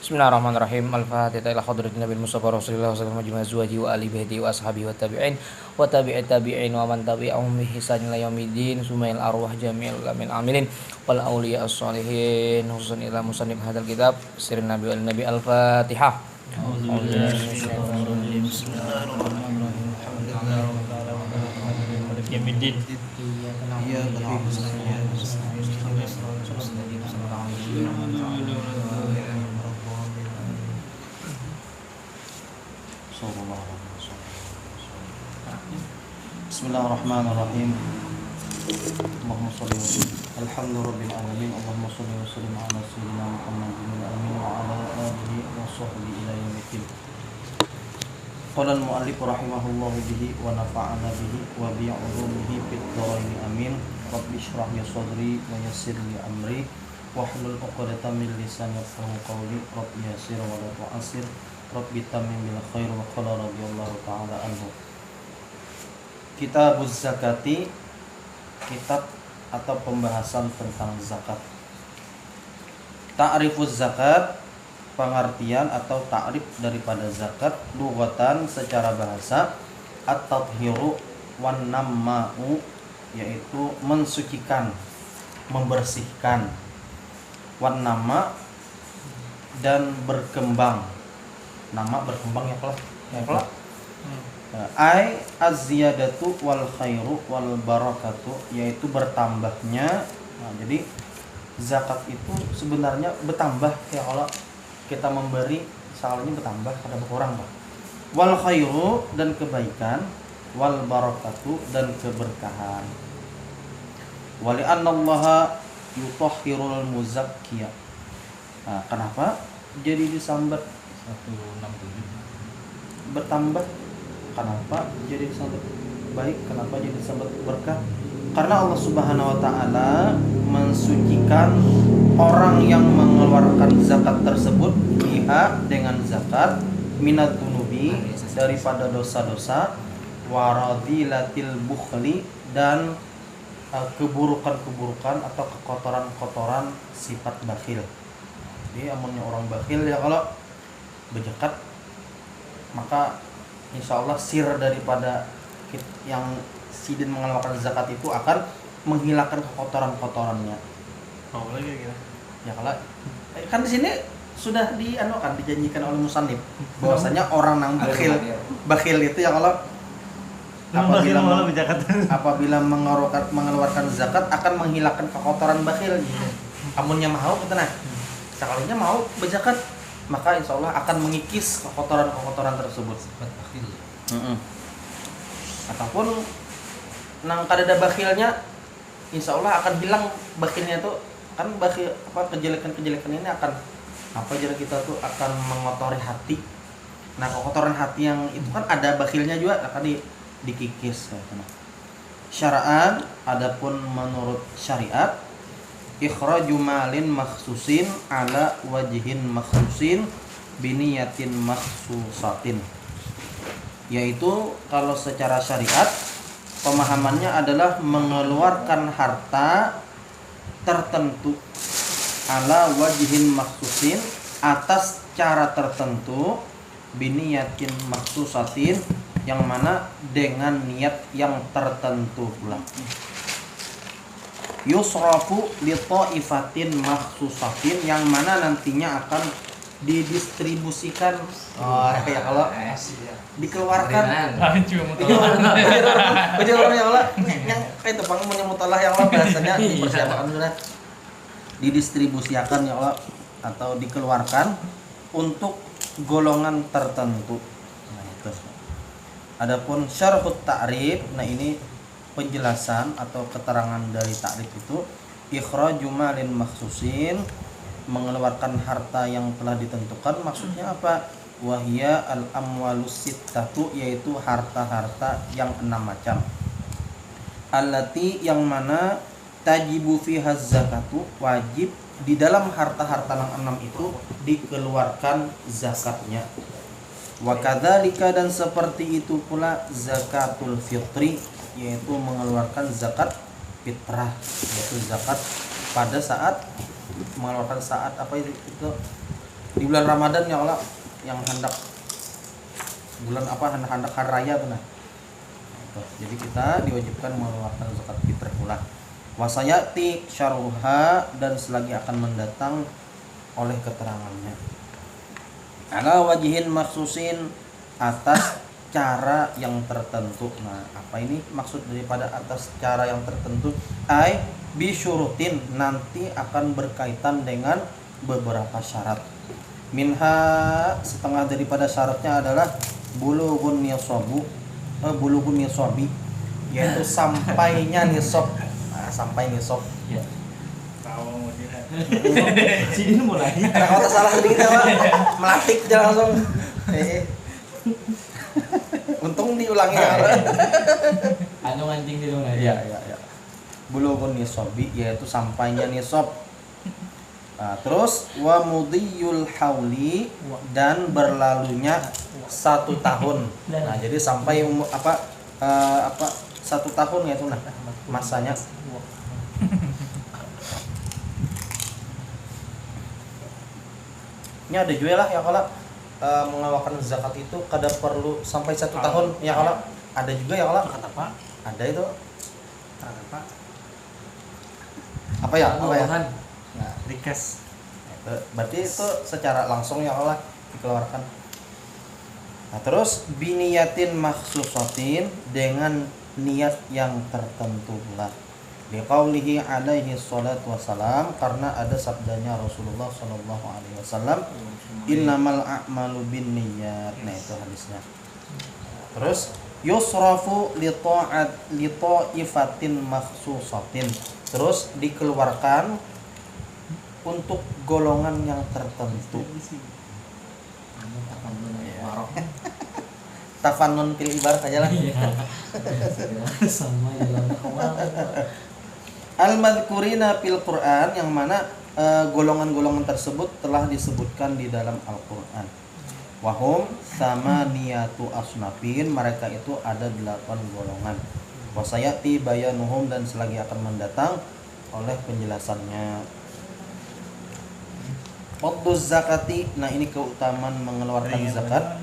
Bismillahirrahmanirrahim. Al-Fatihah ila hadratin Nabil Mustafa Rasulullah sallallahu alaihi wasallam wa ali baiti wa ashabihi wa tabi'in wa tabi'it tabi'in wa man tabi'ahum bi ihsan ila yaumiddin. Sumail arwah jami'il ulamin aminin wal auliya as-solihin khususan ila musannif hadzal kitab sirrin nabi wal nabi. Al-Fatihah. Bismillahirrahmanirrahim. Bismillahirrahmanirrahim. Alhamdulillahirabbil Bismillahirrahmanirrahim. Allahumma shalli wa sallim. Alhamdulillahirabbil alamin. Allahumma shalli wa sallim ala sayyidina Muhammadin wa ala alihi wa sahbihi ila yaumiddin. Qala al-mu'allif rahimahullahu bihi wa nafa'ana bihi wa bi 'ulumihi fid dharain amin. Rabbi shrah li sadri wa yassir li amri wahlul 'uqdatam min lisani yafqahu qawli. Rabbi yassir wa la tu'assir. Rabbi tammim bil khair wa qala radhiyallahu ta'ala anhu. Kitabuz zakati, kitab atau pembahasan tentang zakat. Ta'rifuz zakat, pengertian atau ta'rif daripada zakat. Lughatan, secara bahasa, at-tathhiru wan namma'u, yaitu mensucikan, membersihkan. Wan nama, dan berkembang. Nama berkembang ya kelak. Ai az-ziyadatu wal khairu wal barakatu, yaitu bertambahnya. Nah, jadi zakat itu sebenarnya bertambah ya, kalau kita memberi salahnya bertambah, ada berkurang Pak. Wal khairu, dan kebaikan. Wal barakatu, dan keberkahan. Wali annallaha yutahhirul muzakkiya. Nah, kenapa jadi disambat 167 bertambah? Kenapa jadi disambut baik? Kenapa jadi disambut berkah? Karena Allah Subhanahu wa taala mensucikan orang yang mengeluarkan zakat tersebut, biha, dengan zakat, minat dunubi, daripada dosa-dosa, waradilatil bukhli, dan keburukan-keburukan atau kekotoran-kotoran sifat bakhil. Jadi amunnya orang bakhil ya, kalau berzakat maka insya Allah sir daripada yang sidin mengeluarkan zakat itu akan menghilangkan kotoran-kotorannya. Oh, lagi gitu. Ya kalau kan di sini sudah dijanjikan oleh musannif bahwasanya orang yang bakhil itu ya, kalau apabila mengeluarkan zakat akan menghilangkan kekotoran bakhil. Amunnya mau kita sekalinya mau berzakat, maka insya Allah akan mengikis kekotoran-kekotoran tersebut. Ataupun nang kadada bakhilnya, insya Allah akan hilang bakhilnya tuh. Kan bakhil kejelekan-kejelekan ini akan jadi kita tuh akan mengotori hati. Nah, kekotoran hati yang itu kan ada bakhilnya juga akan dikikis. Syara'an, adapun menurut syariat, ikhraju malin makhsusin ala wajhin makhsusin biniyatin makhsusatin, yaitu kalau secara syariat pemahamannya adalah mengeluarkan harta tertentu ala wajhin makhsusin, atas cara tertentu, biniyatin makhsusatin, yang mana dengan niat yang tertentu pula. Yusrafu li ta'ifatin makhsusatin, yang mana nantinya akan didistribusikan. Kayak kalau dikeluarkan yang kayak itu Bang menyemutalah yang Allah bahasanya dipersiapkan sudah didistribusikan ya Allah, atau dikeluarkan untuk golongan tertentu. Nah, itu. Adapun syarhut ta'rif, nah ini penjelasan atau keterangan dari ta'rif itu, ikhraju malin makhsusin, mengeluarkan harta yang telah ditentukan. Maksudnya apa? Wahia al-amwalus sittatu, yaitu harta-harta yang 6 macam. Allati, yang mana tajibu fiha zakatu, wajib di dalam harta-harta yang 6 itu dikeluarkan zakatnya. Wa kadzalika, dan seperti itu pula zakatul fitri, yaitu mengeluarkan zakat fitrah, yaitu zakat pada saat mengeluarkan saat apa itu di bulan Ramadan ya Allah yang hendak bulan apa hendak hari raya benar. Jadi kita diwajibkan mengeluarkan zakat fitrah pula. Wasayati syarruha dan selagi akan mendatang oleh keterangannya. Ala wajihin maksusin atas cara yang tertentu. Nah, apa ini maksud daripada atas cara yang tertentu? Ai bisyurutin, nanti akan berkaitan dengan beberapa syarat. Minha, setengah daripada syaratnya adalah bulughun nisabi, yaitu sampainya nisab. Nah, sampai nisab. Ya. Tahu dia. Sini mulai. Karena kalau salah sedikit ya, Pak. Melatih aja langsung. Untung diulangi ya. Anu ngancing di rumah. Iya. Bulughun nisabi, yaitu sampainya nisab. Nah, terus wa mudiyul hauli, dan berlalunya 1 tahun. Nah, jadi sampai umur 1 tahun ya itu nah masanya. Ini ada juga lah ya kalau mengeluarkan zakat itu kada perlu sampai 1 tahun ya kalau ada juga ya kalau Kata Pak. ada itu Kata Pak. apa ya Nah, Dikes. berarti itu secara langsung ya Allah dikeluarkan. Nah, terus biniyatin makhsusatin, dengan niat yang tertentu lah. Liqaulihi alaihi salatu wassalam, karena ada sabdanya Rasulullah sallallahu alaihi wasallam, innamal a'malu binniyat. Nah, itu hadisnya. Terus yusrafu li ta'ifatin makhsusatin, terus dikeluarkan untuk golongan yang tertentu. Tafanun fil ibarat aja lah. sama jalan Al-madhkurina fil Qur'an, yang mana golongan-golongan tersebut telah disebutkan di dalam Al-Qur'an. Wahum sama niyatu asnafin, mereka itu ada 8 golongan. Wasayati bayanuhum, dan selagi akan mendatang oleh penjelasannya. Fadluz zakati, nah ini keutamaan mengeluarkan zakat.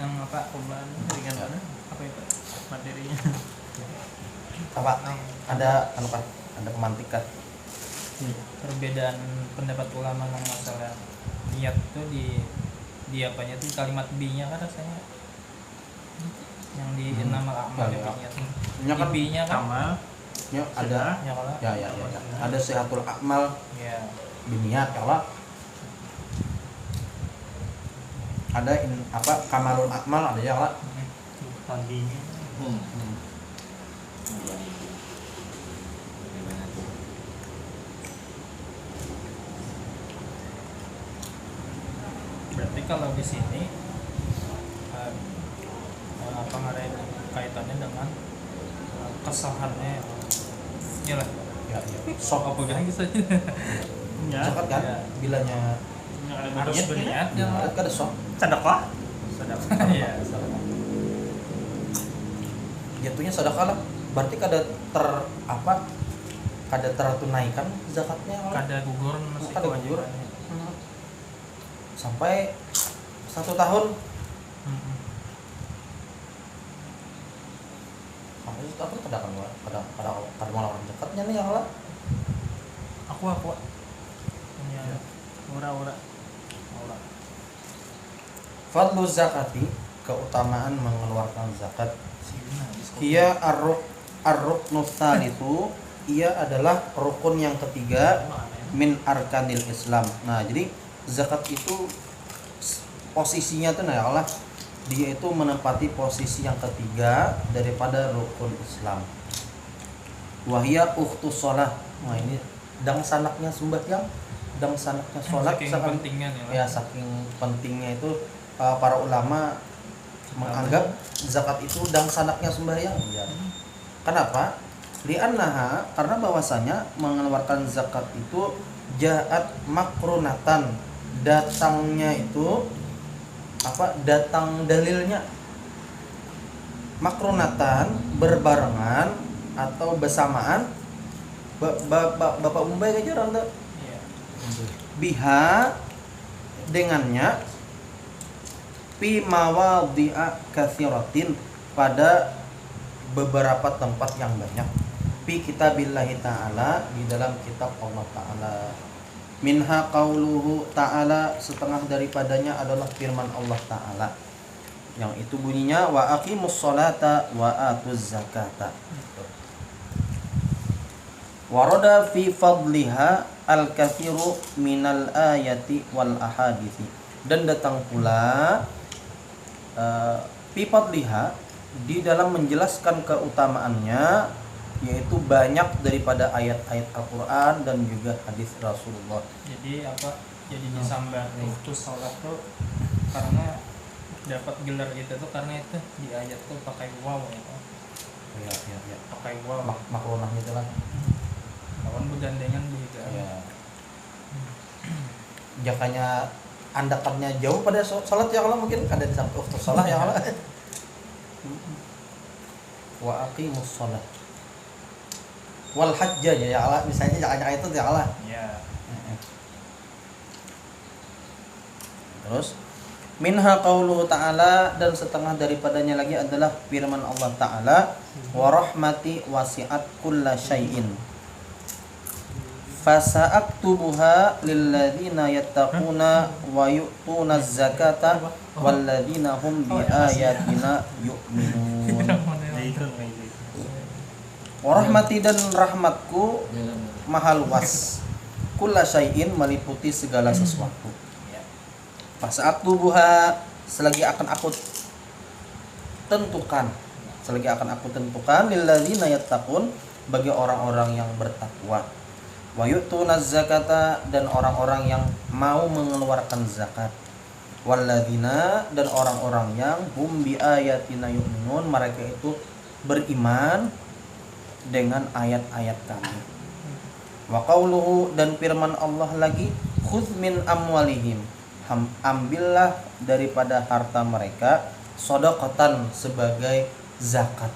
Nang apa kurban ringan mana? Apa itu materinya? Apa? Ada pemantikan. Perbedaan pendapat ulama tentang masalah niat itu di apanya tuh kalimat B-nya kan rasanya yang di innamal a'malu binniyat. Nya kan B-nya kan ya ada ya kalau ya. Ada sihatul amal ya. biniat kalau ada kamalul akmal ada ya kalau Paginya berarti kalau di sini apa namanya kaitannya dengan kesahannya ya lah ya. sok apa gini gitu ya Zakat kan ya. bilanya harus berniat ya niat kan ada sok. sedekah iya Jatuhnya sedekah lah. Berarti kada tertunaikan zakatnya kalau kada gugur masih Kada gugur. kewajibannya. sampai 1 tahun. Maksud apa kada orang zakatnya nih ya kalau aku punya ora fadlu zakati, keutamaan mengeluarkan zakat. Ia ar-ruknus tsalitsu, ia adalah rukun yang ketiga min arkanil Islam. Nah, jadi zakat itu posisinya tuh nah Allah dia itu menempati posisi yang ketiga daripada rukun Islam. Wahia ukhtus shalah. Nah, ini dang sanaknya sembahyang, dang sanaknya sholat, saking saking pentingnya ya saking pentingnya itu para ulama menganggap zakat itu dang sanaknya sembahyang. Ya. Kenapa? Li'annaha, karena bahwasanya mengeluarkan zakat itu ja'at makrunatan, datangnya itu datang dalilnya. Makrunatan berbarengan atau bersamaan. Bapak Umbai aja randa iya biha dengannya fi mawadhi'a katsiratin, pada beberapa tempat yang banyak, fi kitabillahi ta'ala, di dalam kitab Allah Ta'ala. Minha qauluhu ta'ala, setengah daripadanya adalah firman Allah Ta'ala, yang itu bunyinya wa aqimus sholata wa atuz zakata. Warada fi fadliha al-kathiru minal ayati wal ahadithi, dan datang pula fi fadliha, di dalam menjelaskan keutamaannya, yaitu banyak daripada ayat-ayat Al-Quran dan juga hadis Rasulullah. Jadi apa? Jadi disambar ukhtus sholat tuh karena dapat gelar itu tuh karena itu di ayat tuh pakai waw ya. Ya. Pakai waw. Makronah itu lah. Kawan bergandengan begitu. Ya. Jakanya andakannya jauh pada sholat ya kalau mungkin ada di samping ukhtus sholat ya kalau. Wa aqimus sholat wal hajjah ya Allah, misalnya jangan itu ya Allah. Ya. Terus minha qauluhu ta'ala, dan setengah daripadanya lagi adalah firman Allah Ta'ala, wa rahmati wasi'at kulla syai'in fasa'aktubuha lilladzina yattaquna wa yu'tuna zakata walladzina hum bi ayatina yu'minun. Wa rahmati, dan rahmatku maha luas, kulla syai'in, meliputi segala sesuatu. Fasa'aktubuha, selagi akan aku tentukan, lilladzina yattaqun, bagi orang-orang yang bertakwa, wa yu'tuna zakata, dan orang-orang yang mau mengeluarkan zakat, walladzina, dan orang-orang yang hum bi ayatina yu'minun, mereka itu beriman dengan ayat-ayat kami. Wa qauluhu, dan firman Allah lagi, khudz min amwalihim, ambillah daripada harta mereka, shadaqatan, sebagai zakat,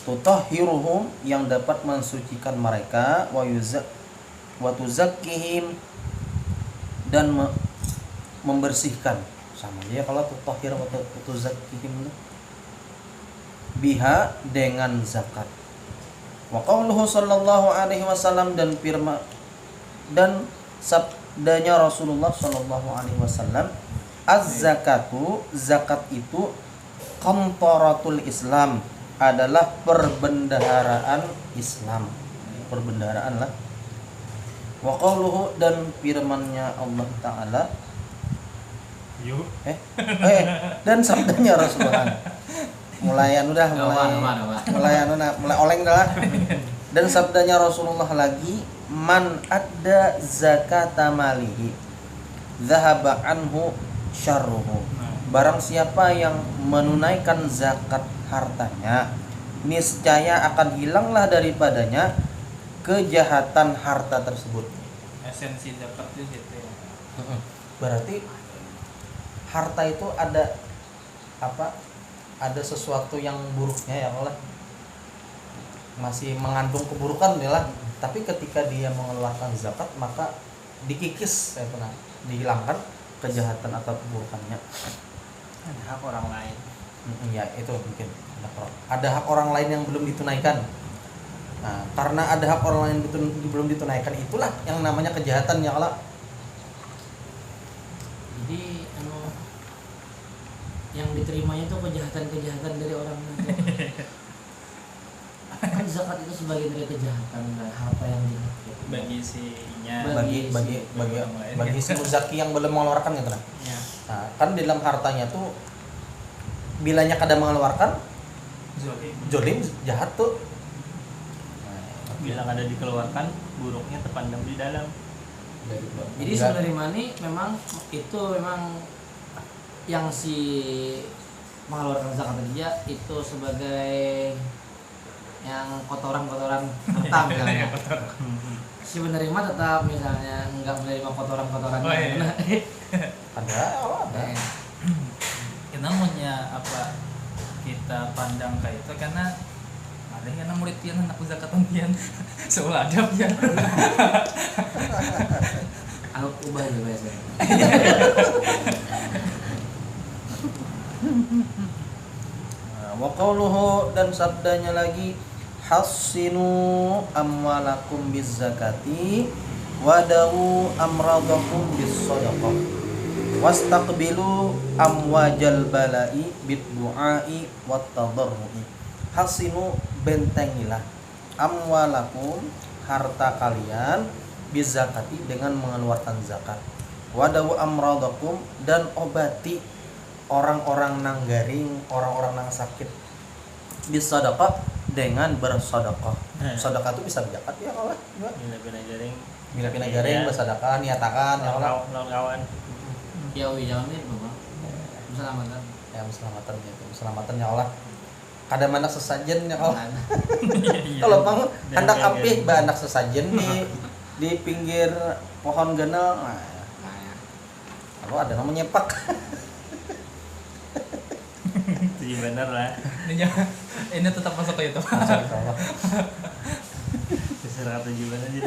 tutahhiruhum, yang dapat mensucikan mereka, wa tuzakkihim, dan membersihkan. Sama aja kalau tutahhir atau tuzakkihim, biha, dengan zakat. Wa qauluhu sallallahu alaihi wasallam, dan firman dan sabdanya Rasulullah sallallahu alaihi wasallam, az-zakatu, zakat itu qantaratul Islam, adalah perbendaharaan Islam, perbendaharaan lah. Wa qauluhu, dan firman-Nya Allah Ta'ala, dan sabdanya Rasulullah, mulai oleng dah. Dan sabdanya Rasulullah lagi, man adda zakata malihi dhahaba anhu syarruhu, barang siapa yang menunaikan zakat hartanya, niscaya akan hilanglah daripadanya kejahatan harta tersebut. Esensi zakat itu gitu ya. Berarti harta itu ada apa? Ada sesuatu yang buruknya ya Allah, masih mengandung keburukan ya lah. Tapi ketika dia mengeluarkan zakat, maka dikikis, dihilangkan kejahatan atau keburukannya. Ada hak orang lain. Ya itu mungkin ada hak orang lain yang belum ditunaikan. Nah, karena ada hak orang lain belum ditunaikan, itulah yang namanya kejahatan ya Allah. Jadi yang diterimanya itu kejahatan dari orang lain. Kan zakat itu sebagian dari kejahatan dan harta yang jahat. Bagi sinya. Bagi si muzaki yang belum mengeluarkan gitu nah. Ya. Nah, kan di dalam hartanya tuh bilanya kada mengeluarkan, zolim, jahat tuh. Bila ada dikeluarkan, buruknya terpandang di dalam. Jadi sebenarnya mani memang itu memang yang si mengeluarkan zakat dia itu sebagai yang kotoran-kotoran harta misalnya. Si penerima tetap misalnya enggak menerima kotoran-kotoran. Ada. Kita maunya apa kita pandang kayak itu karena ada yang murid pian anak zakatan pian seolah adab ya. Aku ubah ya biasanya. Wa qauluhu, dan sabdanya lagi, hassinu amwalakum bizzakati wadawu amradakum bis-shadaqah wastaqbilu amwajal bala'i bid-du'ai wat-tadarrui. Hassinu, bentengilah, amwalakum, harta kalian, bizzakati, dengan mengeluarkan zakat, wadawu amradakum, dan obati orang-orang nang garing, orang-orang nang sakit, bisadaqah, dengan bersedekah. Sedekah itu bisa zakat ya Allah. Bila jaring. Bila pina garing bersedekah, niatakan ya Allah. Lawan kawan. Ya jangan itu Bang. Keselamatan. Ya keselamatan gitu. Keselamatan ya Allah. Kada manak sesajen ya Allah. Kalau bang hendak ampih ba anak sesajen di pinggir pohon genel. Nah, kalau ada namanya nyepak. Itu benar lah. Ini tetap masuk ke YouTube. Terserah 7 aja.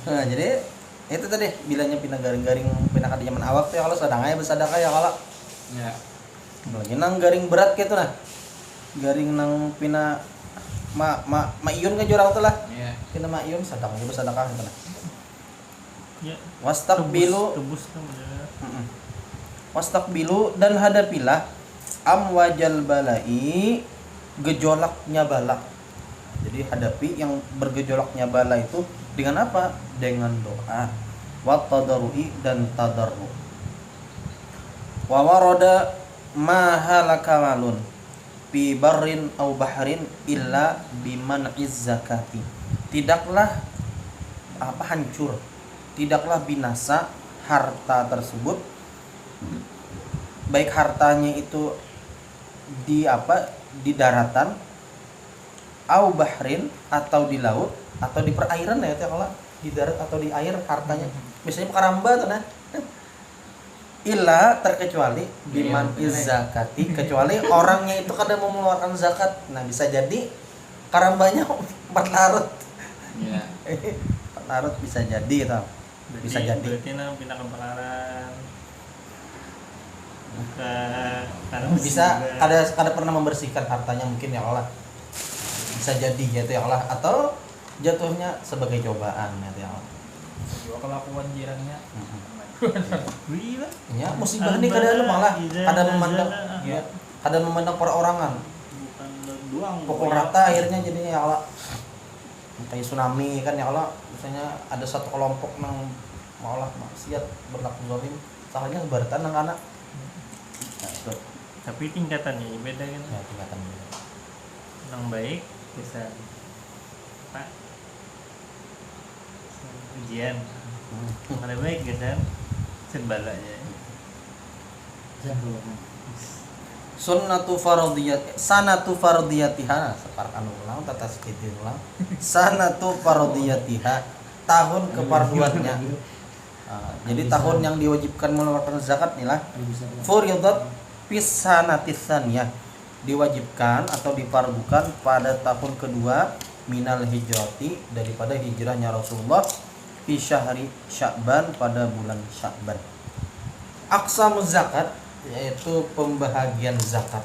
Nah, jadi itu tadi bilangnya pina garing-garing pina kada zaman awak tuh ya kalau sedang aya bersedekah ya kalau. Ya. Lagi nang garing berat gitu nah. Garing nang pina iun ka jurang tuh lah. Iya. Pina iun sedang aya bersedekah gitu nah. Ya. Wastaqbilu, tebus kan udah. wastaqbilu, dan hadapilah amwajal balai, gejolaknya bala. Jadi hadapi yang bergejolaknya bala itu dengan apa? Dengan doa. Wa tadarrui, dan tadarru. Wa warada ma halaka malun fi barrin au bahrin illa biman'iz zakati. Tidaklah hancur, tidaklah binasa harta tersebut, baik hartanya itu di daratan, au bahrin, atau di laut, atau di perairan ya kalau di darat atau di air hartanya, misalnya karamba tuh nah, illa, terkecuali biman zakati, kecuali orangnya itu kadang mau mengeluarkan zakat. Nah bisa jadi karambanya 4 larut. Iya. 4 larut bisa jadi tau. Bisa jadi. Berarti nang pindah ke pekaran. Bisa kada pernah membersihkan hartanya mungkin ya Allah. Bisa jadi gitu ya Allah, atau jatuhnya sebagai cobaan ya Allah. Dua kelakuan jirannya. Ya musibah ini kadang malah kadang memandang perorangan. Bukan doang. Pukul rata akhirnya jadinya ya Allah. Kayak tsunami kan ya Allah, misalnya ada satu kelompok nang malah maksiat berlaku zalim, salahnya sebaratan nang anak. Nah, itu. Tapi tingkatannya beda kan. Ya tingkatan beda. Yang baik bisa Pak ujian. Ada baik kan sembalanya. Sunnatu fardiyat, sanatu fardiyatiha, separkan ulang tata sekitin ulang. Sanatu fardiyatiha, tahun keparduannya. Jadi tahun yang diwajibkan mengeluarkan zakat inilah furidat pisanatisaniyah, diwajibkan atau difardukan pada tahun kedua minal hijrati, daripada hijrahnya Rasulullah, fi syahri Sya'ban, pada bulan Sya'ban. Aqsamuz zakat, yaitu pembahagian zakat.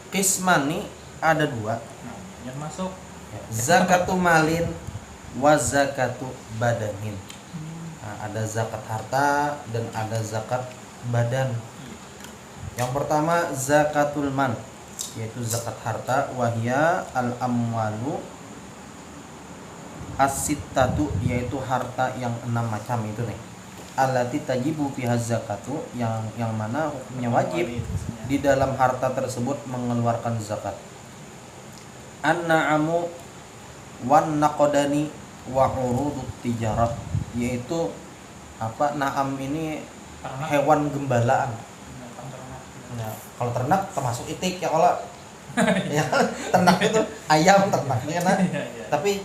Qismani, ada 2. Yang masuk Zakatu malin wa zakatu badanin. Nah, ada zakat harta dan ada zakat badan. Yang pertama zakatul mal, yaitu zakat harta, wahya al amwalu as-sittatu, yaitu harta yang 6 macam itu nih. Allati tajibu fiha zakatu, yang mana hukumnya wajib di dalam harta tersebut mengeluarkan zakat. An-na'amu wan naqdani wa urudut tijarah, yaitu na'am ini hewan gembalaan. Nah, kalau ternak termasuk itik ya kalau ya ternak itu ayam ternaknya kan. Tapi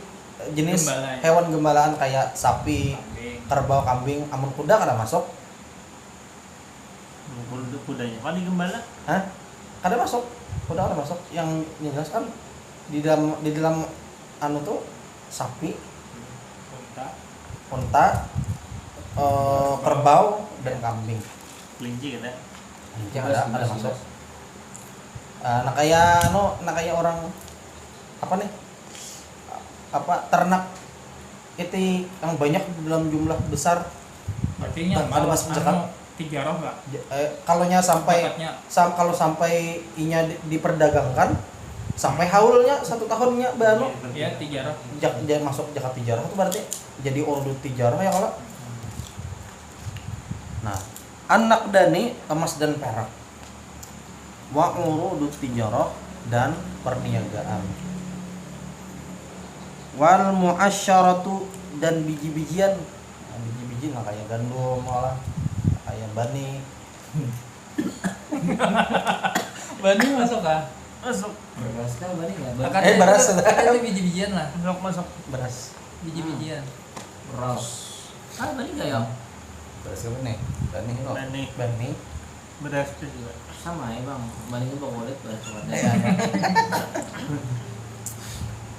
jenis hewan gembalaan kayak sapi, kerbau, kambing, amun kuda kada masuk. Kudanya paling gembala. Kada masuk. Kuda kada masuk. Yang jelas kan di dalam anu tuh sapi, Unta, unta, kerbau dan kambing. kelinci kan ya. Yang ada masuk. Nah kayak orang apa nih? Apa ternak itu yang banyak dalam jumlah besar. berarti Ada masuk zakat. tijarah Pak. Kalau sampai Zakatnya. kalau sampai inya diperdagangkan sampai haulnya 1 tahunnya banu Ya tijarah. jangan masuk zakat tijarah itu berarti jadi urdu tijarah ya kalau. Nah, anak dani emas dan perak. Wa urudut tijarah dan perniagaan. Wal muasyaratu dan biji-bijian. Nah, biji-biji lah kayak gandum malah kayak bani. Bani masuk kah? Masuk. Beras kan bani enggak? Beras. Itu biji-bijian lah. Masuk. Beras. Biji-bijian. Beras. Ah bani enggak ya? Beras apa nih? Bani kok. Bani. Beras itu juga. Sama ya bang, bani itu bang kulit beras coklatnya.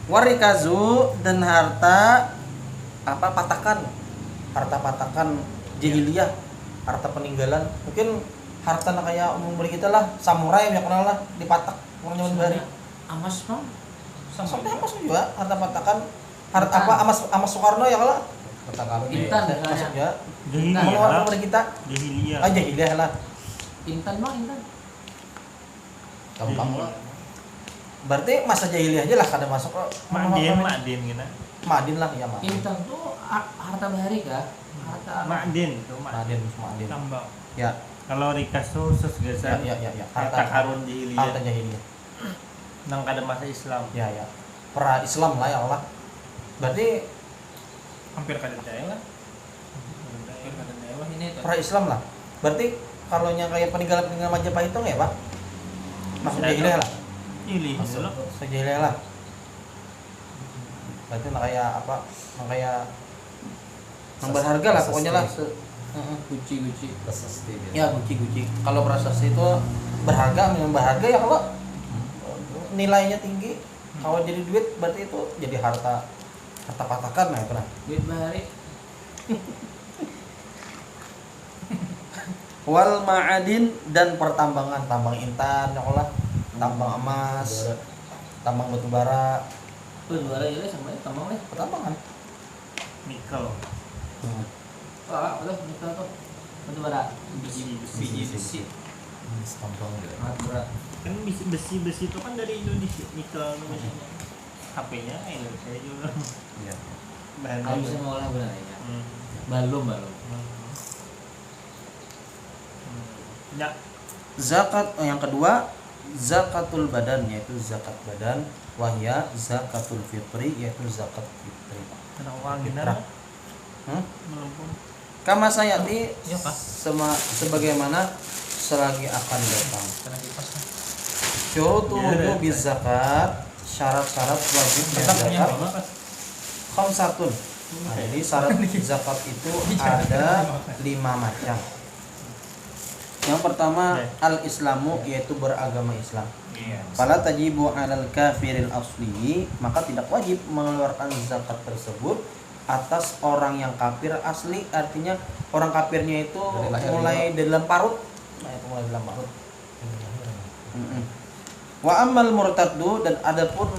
Warikazu dan harta apa patakan, harta patakan jahiliyah, harta peninggalan. Mungkin harta kayak umum beri kita lah, samurai yang kenal lah dipatak orang zaman bahari. Amas bang. Sampai amas juga harta patakan, harta apa amas Soekarno ya kalau Patakan Intan masuk misalnya. ya. Jahiliyah Orang lah. beri kita Jahiliyah. jahiliyah lah. Intan bang, Intan. gampang lah. Berarti masa jahiliyah aja lah kada masuk. Ma'din gitu. Madin lah ya Mak. Intan tuh harta bahari kah? Harta Ma'din itu Madin. Tambang. Ya, Kalau rikas tuh ya, sesgesan ya. harta karun Harta jahiliyah. jahiliyah. Nang kada masa Islam. Ya. Pra Islam lah ya Allah. Berarti Hampir kada daya lah. Hampir kada daya lah ini tuh. pra Islam lah. Berarti kalau yang kayak peninggalan Majapahit itu nggak ya Pak? Masuk jahiliyah lah. Jahiliyah Masuk dulu. jahiliyah lah. Berarti nak kayak apa? Nak kayak yang berharga lah pokoknya lah. Guci. Prasasti dia. Ya guci. Kalau prasasti itu berharga, memang berharga ya kalau nilainya tinggi. Kalau jadi duit berarti itu jadi harta patakan lah itu lah. Duit bahari. Wal ma'adin dan pertambangan, tambang intan ya Allah, tambang emas, tambang batu bara, Tuh juara ya sama ya tambang deh. pertambangan. Nikel. Wah, udah kita tuh. Batu bara. Biji-biji. Tampang dia. Alat berat. Kan besi itu kan dari Indonesia. Nikel namanya. HP-nya Indonesia juga. Iya. Bahan Kalau bisa mau lah benar ya. Hmm. Belum. Ya. Zakat yang kedua zakatul badan yaitu zakat badan, wahya zakatul fitri yaitu zakat fitri. Ada uang Fitrah. gimana? Melempung. Kama sayati Iya, Pak. sebagaimana selagi akan datang. Karena kipas lah. Syurutu Iya, wujubi zakat, syarat-syarat wajibnya Tetap punya zakat. berapa Pak? Khamsatun. Nah, jadi syarat zakat itu ada 5 macam. Yang pertama al-islamu yaitu beragama Islam. Iya. Fala tajibu 'alal kafiril asli, maka tidak wajib mengeluarkan zakat tersebut atas orang yang kafir asli, artinya orang kafirnya itu Dari lahir mulai dalam parut. Nah, itu mulai dalam parut. Wa ammal murtaddu, dan adapun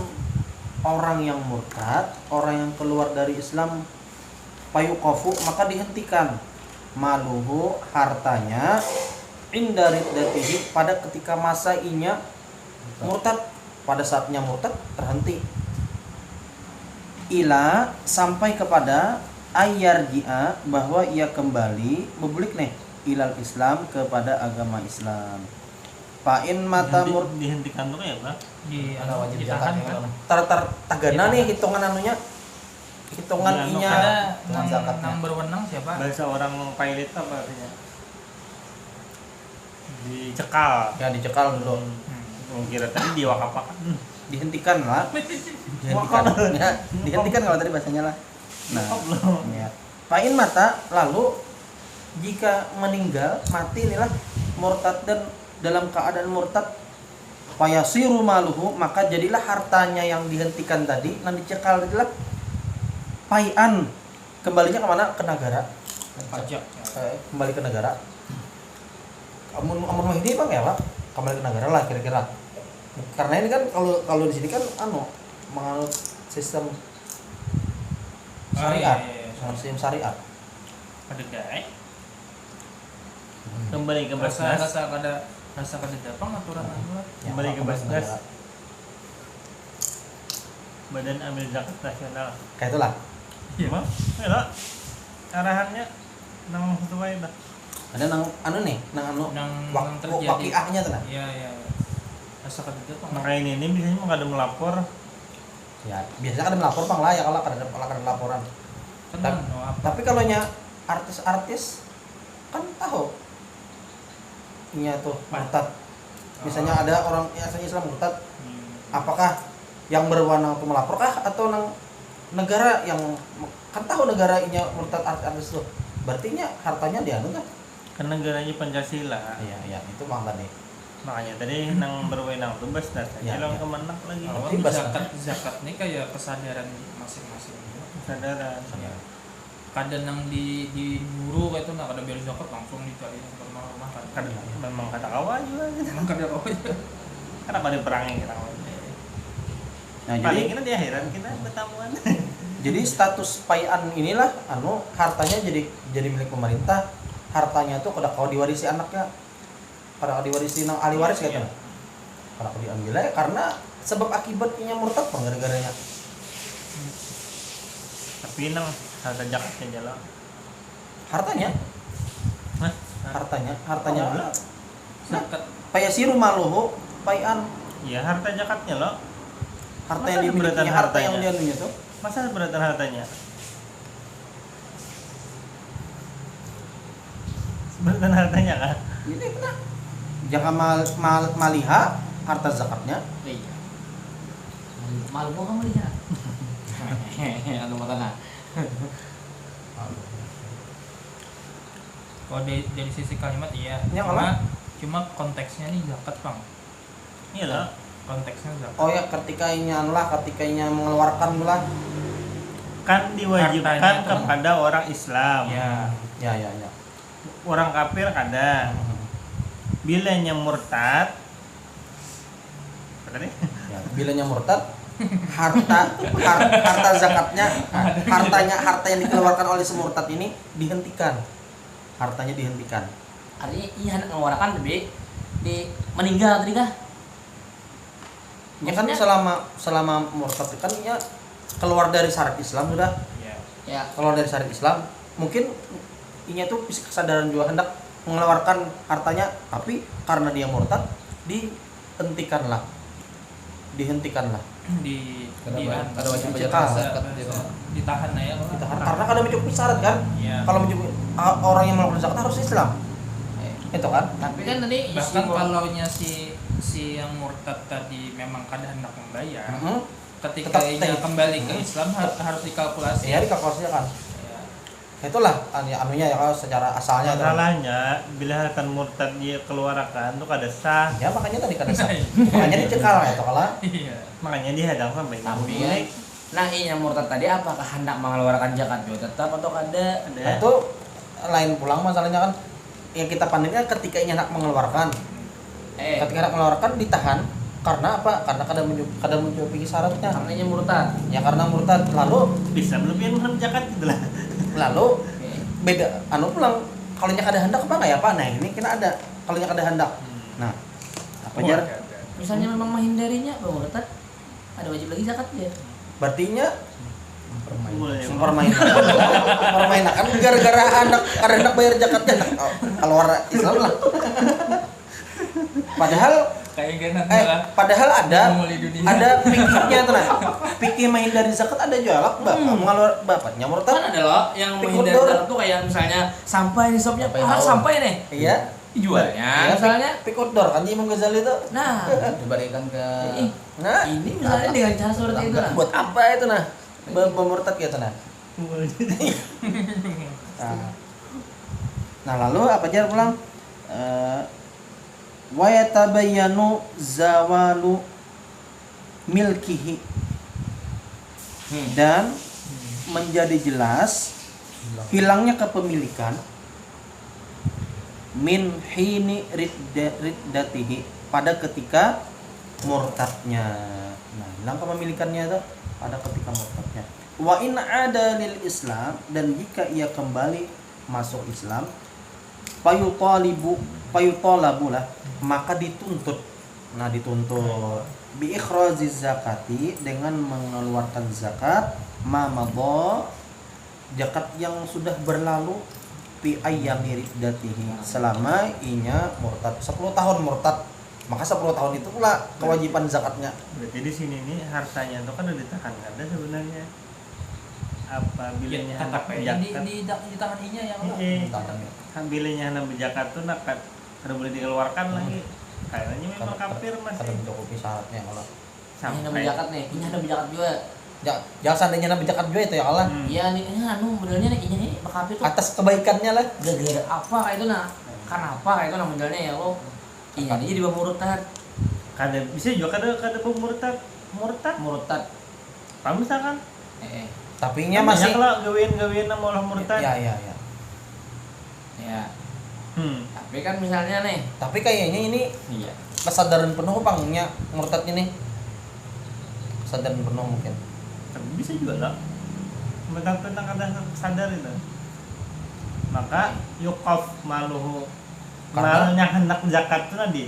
orang yang murtad, orang yang keluar dari Islam, payuqafu, maka dihentikan maluhu, hartanya, inda riddatihi, pada ketika masa inya murtad, pada saatnya murtad terhenti, ila, sampai kepada ayyarji'a, bahwa ia kembali bebulik nih ilal Islam, kepada agama Islam. Fa'in mata Dihentikan dulu ya, Pak. ada wajib ditahan zakat kan? tagana nih hitungan anunya, hitungan Iya, inya Ada dengan zakatnya. yang berwenang siapa? Bahasa orang pilot apa artinya? Dicekal. Ya dicekal dulu, Kira tadi diwakapakan. dihentikan lah, dihentikan ya, dihentikan kalau tadi bahasanya lah. Nah, ya. Fa'in mata, lalu jika meninggal mati inilah murtad, dan dalam keadaan murtad Fayasiru maluhu, maka jadilah hartanya yang dihentikan tadi, yang dicekal adalah paian, kembalinya kemana? Ke negara. Pajak. Kembali ke negara. Amun ini bang ya pak, kembali ke negara lah kira-kira. Karena ini kan kalau di sini kan menganut sistem syariat, sistem syariat. Ada daek. Kembali ke Rasa Basnas. rasa kada dapang aturan anu lah. Ya, Kembali ke kembali Basnas. negara. Badan Amil Zakat Nasional. Kayak itulah. Iya. Emang? Ya, arahannya nang sesuai dah. Ada nang nih, nang Nang terjadi. waqiahnya tuh nah. Iya. Rasa kada dapang. Maka ini biasanya mau ada melapor. Ya, biasanya kan ada melapor bang lah ya kalau ada laporan. Tenan no apa? Tapi kalau nya artis-artis kan tahu nya tuh murtad. Misalnya ada orang yang asalnya Islam murtad, apakah yang berwenang untuk melaporkah atau nang negara yang kan tahu negara nya murtad artis tuh. Berarti nya hartanya dianu kan? Kan negaranya Pancasila. Iya, itu bang tadi. Makanya tadi nang berwenang tuh Basnas aja Ya, lang ya. kemenak lagi. Awal Bebas, zakat nih kayak kesadaran masing-masing. Kesadaran. Ya. Kadang nang diburu kayak itu nak ada biar zakat langsung dicari yang rumah-rumah kan. Kan memang kata kawan juga gitu. Emang kada kau aja. Kenapa ada perangnya kita? Nah, Paling jadi kita di akhiran kita bertamuan. jadi status paian inilah hartanya jadi milik pemerintah. Hartanya tuh kada kau diwarisi anaknya. Kada kau diwarisi nang ahli waris gitu. Kada kau diambil aja karena sebab akibatnya murtad bang gara-garanya. Tapi nang harta zakatnya jalan. Hartanya Hah? hartanya Oh, Zakat payasiru maluhu paian, Iya harta zakatnya loh. harta Masa yang dimiliki, keberatan harta yang hartanya? dianunya tuh. Masa seberatan hartanya? Seberatan hartanya kan? Ini kena jangan maliha harta zakatnya. Iya. Malu mau kamu lihat. Anu mata kalau dari sisi kalimat iya. Ya, Cuma konteksnya nih zakat bang. Iya loh. Konteksnya zakat. Oh ya ketika inya mengeluarkan lah. Kan diwajibkan Hartanya itu. kepada orang Islam. Ya. Ya. Orang kafir kada. Bila nya murtad, apa tadi? Ya, bilanya murtad, harta zakatnya, harta yang dikeluarkan oleh semurtad ini dihentikan. Hartanya dihentikan. Artinya iya hendak mengeluarkan tapi di meninggal tadi kah? Ya kan Maksudnya? selama murtad kan ya keluar dari syariat Islam sudah. Ya. Ya. Keluar dari syariat Islam, mungkin inya tuh bisa kesadaran juga hendak mengeluarkan hartanya, tapi karena dia murtad dihentikanlah. Di Kada wajib bayar Dicekal. zakat gitu. ditahan ya. Ditahan. Karena kada mencukupi syarat kan? Iya. Kalau mencukupi orang yang melakukan zakat harus Islam. Itu kan? Tapi kan tadi Bahkan isi kalau nya si yang murtad tadi memang kada hendak membayar, ketika Tetap ia stay. kembali ke Islam harus dikalkulasi. Ya dikalkulasinya kan. Ya. Itulah anunya ya kalau secara asalnya itu. Masalahnya bila akan murtad dia keluarkan tuh kada sah. Ya makanya tadi kada sah. Makanya dicekal ya toh kalah. Iya. Makanya dihadang sampai tapi mulai. nah ini yang murtad tadi apakah hendak mengeluarkan zakat juga tetap atau kada? Nah, Ada. itu lain pulang masalahnya kan yang kita pandangnya ketika ini hendak mengeluarkan. Ketika hendak mengeluarkan ditahan karena apa? Karena kada mencukupi syaratnya. Karena ini murtad. Ya karena murtad lalu Bisa belum yang zakat gitu lah. Oke. beda pulang kalau nya kada hendak apa enggak ya Pak? Nah, ini kena ada kalau nya kada hendak. Nah, apa Oh, jar? ada. Misalnya memang menghindarinya bahwa murtad ada wajib lagi zakat dia. Berarti nya Mulai. permainan kan gara-gara hendak bayar zakatnya keluar Islam lah. Padahal Kayak padahal Memulai dunia. ada pikirnya tuh nah. Pikir main dari zakat ada jualak mengalur bapaknya Kan murtad. ada loh yang Pikir menghindari dor. zakat tuh kayak misalnya sampai di shopnya Sampai ah haul. sampai nih Iya. dijualnya Ya, misalnya. pikir dor kan Imam Ghazali itu. Nah, Diberikan ke ih, Nah, ini misalnya dengan cara seperti itu nah. buat apa itu nah? Bermurtad gitu nah. Nah, lalu apa jar pulang? wa yatabayyanu zawalu milkihi, dan menjadi jelas hilangnya kepemilikan min hini riddatihi, pada ketika murtadnya. Nah, hilang kepemilikannya itu pada ketika murtadnya. Wa in ada lil Islam, dan jika ia kembali masuk Islam, payutalabu lah, maka dituntut. Nah, dituntut bi ikhraziz zakati, dengan mengeluarkan zakat, ma madha, zakat yang sudah berlalu, fi ayyami riddatihi, selama inya murtad 10 tahun murtad, maka 10 tahun itu pula kewajiban zakatnya. Berarti di sini nih hartanya itu kan udah ditahan ada sebenarnya. Apa bilanya hendak berzakat? di tangan inya yang Bilanya hendak berzakat tuh nak kada boleh dikeluarkan lagi. Kayaknya memang kafir Kada masih. mencukupi syaratnya kalau. Ini ada berjakat nih, ini ada berjakat juga. Jangan seandainya nabi zakat juga itu ya Allah. Iya nih, modelnya nih, ini bakapnya tuh Atas kebaikannya lah. gara-gara apa kayak itu nah? Kenapa kayak itu nah modelnya ya lo? Iya, dia di bawah murtad. Kada bisa juga kada murtad. Murtad. Kamu misalkan Tapi nya masih kalau gawean sama orang murtad. ya. Ya. Tapi kan misalnya nih, Tapi kayaknya ini iya. kesadaran penuh pangnya murtad ini. Kesadaran penuh mungkin. Tapi bisa juga lah. Tentang kada sadar itu. Maka yukaf maluhu. Karena- Malnya hendak zakat itu tadi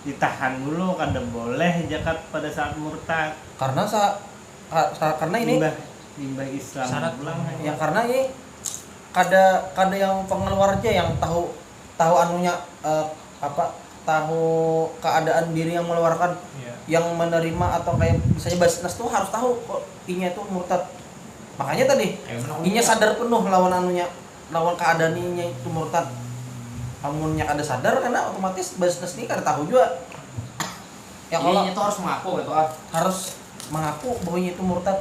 ditahan dulu, kada boleh zakat pada saat murtad. Karena karena ini limbah Islam Syarat ulang ya, karena ini kada yang pengeluar aja yang tahu anunya tahu keadaan diri yang mengeluarkan, yang menerima atau kayak misalnya Basnas tuh harus tahu kok inya itu murtad. Makanya tadi inya sadar penuh lawan anunya, lawan keadaan inya itu murtad. Amunnya kada sadar, karena otomatis Basnas ini kada tahu juga. Ya kalau Ini tuh harus mengaku gitu kan. harus mengaku bahwa itu murtad.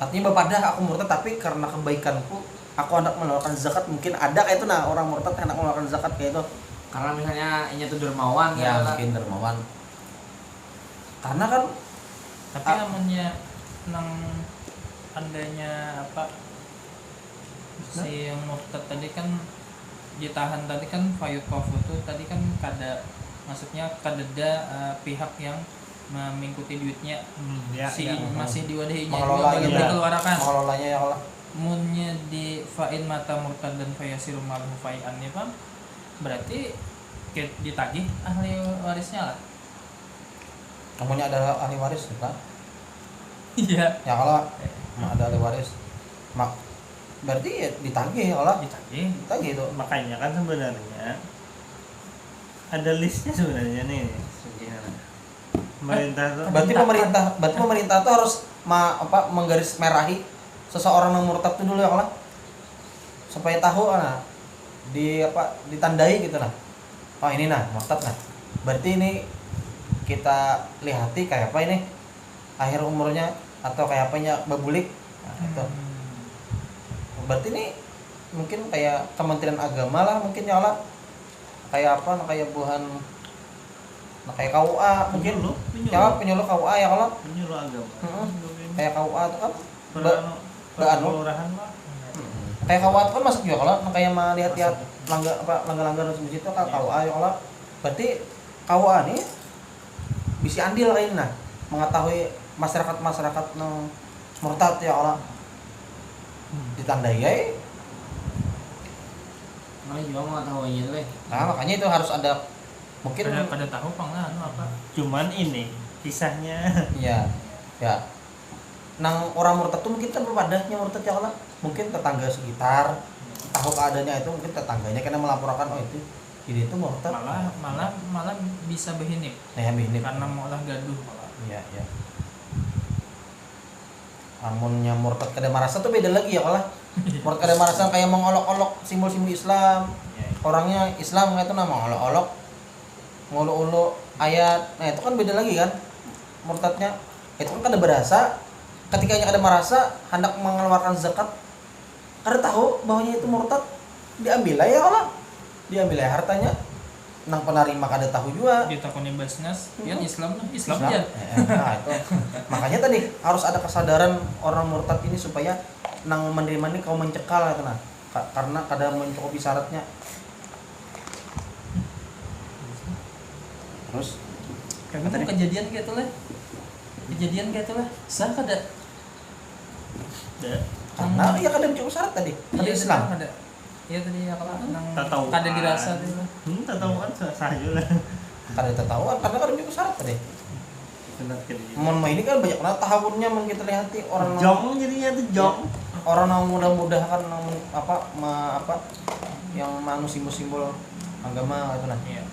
Artinya bapadah aku murtad, tapi karena kebaikanku aku hendak mengeluarkan zakat. Mungkin ada kayak itu nah, orang murtad hendak mengeluarkan zakat kayak itu. Karena misalnya ini tuh dermawan Ya, ya. mungkin dermawan. Karena kan Tapi namanya nang andanya apa si yang murtad tadi kan ditahan tadi kan fayuqaf itu tadi kan maksudnya kadeda pihak yang mengikuti duitnya masih diwadahinya mengelola juga gitu. dikeluarkan mengelolanya ya Allah. munnya di fa'in mata murtad dan fayasiru malhu fai'an ya Pak, berarti ditagih ahli warisnya lah. Namanya ada ahli waris kan? Iya, Ya Allah, ada ahli waris. Berarti ya ditagih ya Allah. ditagih. Ditagih itu. makanya kan sebenarnya ada listnya sebenarnya nih pemerintah tuh. Berarti pemerintah tuh harus menggaris merahi seseorang yang murtad itu dulu ya Allah. Supaya tahu ditandai gitu lah. Oh ini nah murtad nah. Berarti ini kita lihati kayak apa ini akhir umurnya atau kayak apanya babulik. Nah, itu. Berarti ini mungkin kayak Kementerian Agama lah mungkin ya Allah. Kayak apa? Kayak buhan kayak KUA mungkin Penyuluh penyuluh KUA ya Allah. penyuluh agama. Kayak KUA itu kan Peranu kelurahan mah. kayak KUA itu kan masuk juga kalau kayak melihat-lihat langgar-langgar di situ kan KUA ya Allah. Berarti KUA nih bisa andil lain nah mengetahui masyarakat yang murtad ya Allah. Ditandai ya. Mana juga mau tahu ini tuh. Nah, makanya itu harus ada mungkin Pada tahu apa? Cuman ini kisahnya ya nang orang murtad tuh mungkin kan berpadahnya murtad ya Allah. Mungkin tetangga sekitar tahu keadaannya itu, mungkin tetangganya karena melaporkan oh itu ini tuh murtad. malah bisa behinip Nah, yang ini karena maulah gaduh malah. Iya. Amunnya murtad kada marasa tuh beda lagi ya Allah. Murtad kada marasa kayak mengolok-olok simbol-simbol Islam. Orangnya Islam itu nama mengolok-olok, ngulu-ulu ayat. Nah, itu kan beda lagi kan. Murtadnya itu kan kada berasa, ketika kada merasa hendak mengeluarkan zakat, kada tahu bahwanya itu murtad, diambil ya Allah. Diambil hartanya. nang penerima kada tahu juga. Dia takutnya basnas, ya Islam lah, Islam Islam. aja. Nah, itu. Makanya tadi harus ada kesadaran orang murtad ini supaya nang menerima ini kau mencekal gitu nah. Karena kada mencukupi syaratnya. Terus Kami mau kejadian gitu lah. Sah kada? karena ya kada mencukupi syarat tadi. Kada Iya, Islam. Kada. Iya tadi ya kalau nang Tak tahu. kada dirasa gitu lah. Tak tahu kan sah juga lah. Kada ketahuan karena kada mencukupi syarat tadi. Benar kali. Mon ini kan banyak banget tahunnya mun kita lihati orang Jong jadinya tuh jong. orang yang mudah-mudah kan yang manu simbol-simbol agama itu nah. Iya.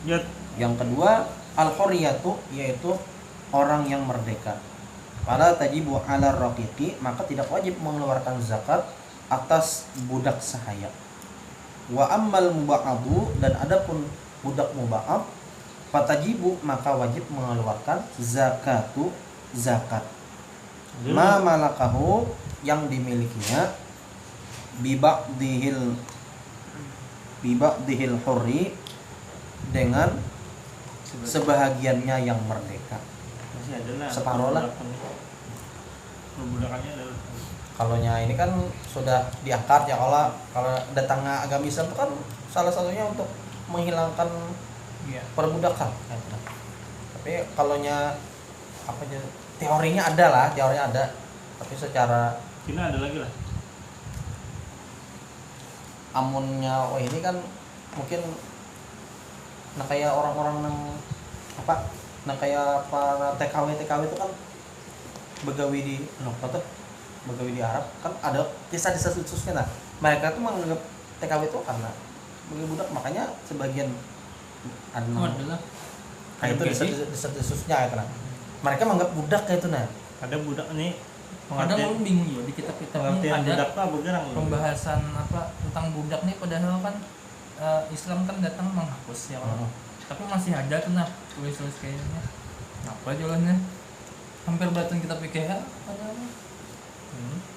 Yot. Yang kedua al-hurriyatu yaitu orang yang merdeka. Pada tajibu ala raqiqi maka tidak wajib mengeluarkan zakat atas budak sahaya. Wa ammal muba'abu dan adapun budak muba'ab fatajibu maka wajib mengeluarkan zakat. Ma malakahu yang dimilikinya biba'dihil hurri dengan sebahagiannya yang merdeka. Masih ada lah. Separuh lah. Perbudakannya ada. Kalau ini kan sudah diangkat ya kalau datangnya agama Islam itu kan salah satunya untuk menghilangkan Iya. perbudakan. Tapi kalau teorinya ada, tapi secara Cina ada lagi lah. amunnya ini kan mungkin kayak orang-orang kayak para TKW itu kan begawi di begawi di Arab kan ada kisah-kisah khususnya nah mereka tuh menganggap TKW itu karena begawi budak makanya sebagian ada Adalah kayak itu desa-desanya itu nah mereka menganggap budak kayak itu nah Ada budak nih. kadang orang bingung ya di kitab-kitab ini pengertian ada budak apa bergerak. pembahasan tentang budak nih padahal kan Islam kan datang menghapus ya kan. Tapi masih ada tuh nah tulis-tulis kayaknya apa jalannya hampir beratan kita pikir padahal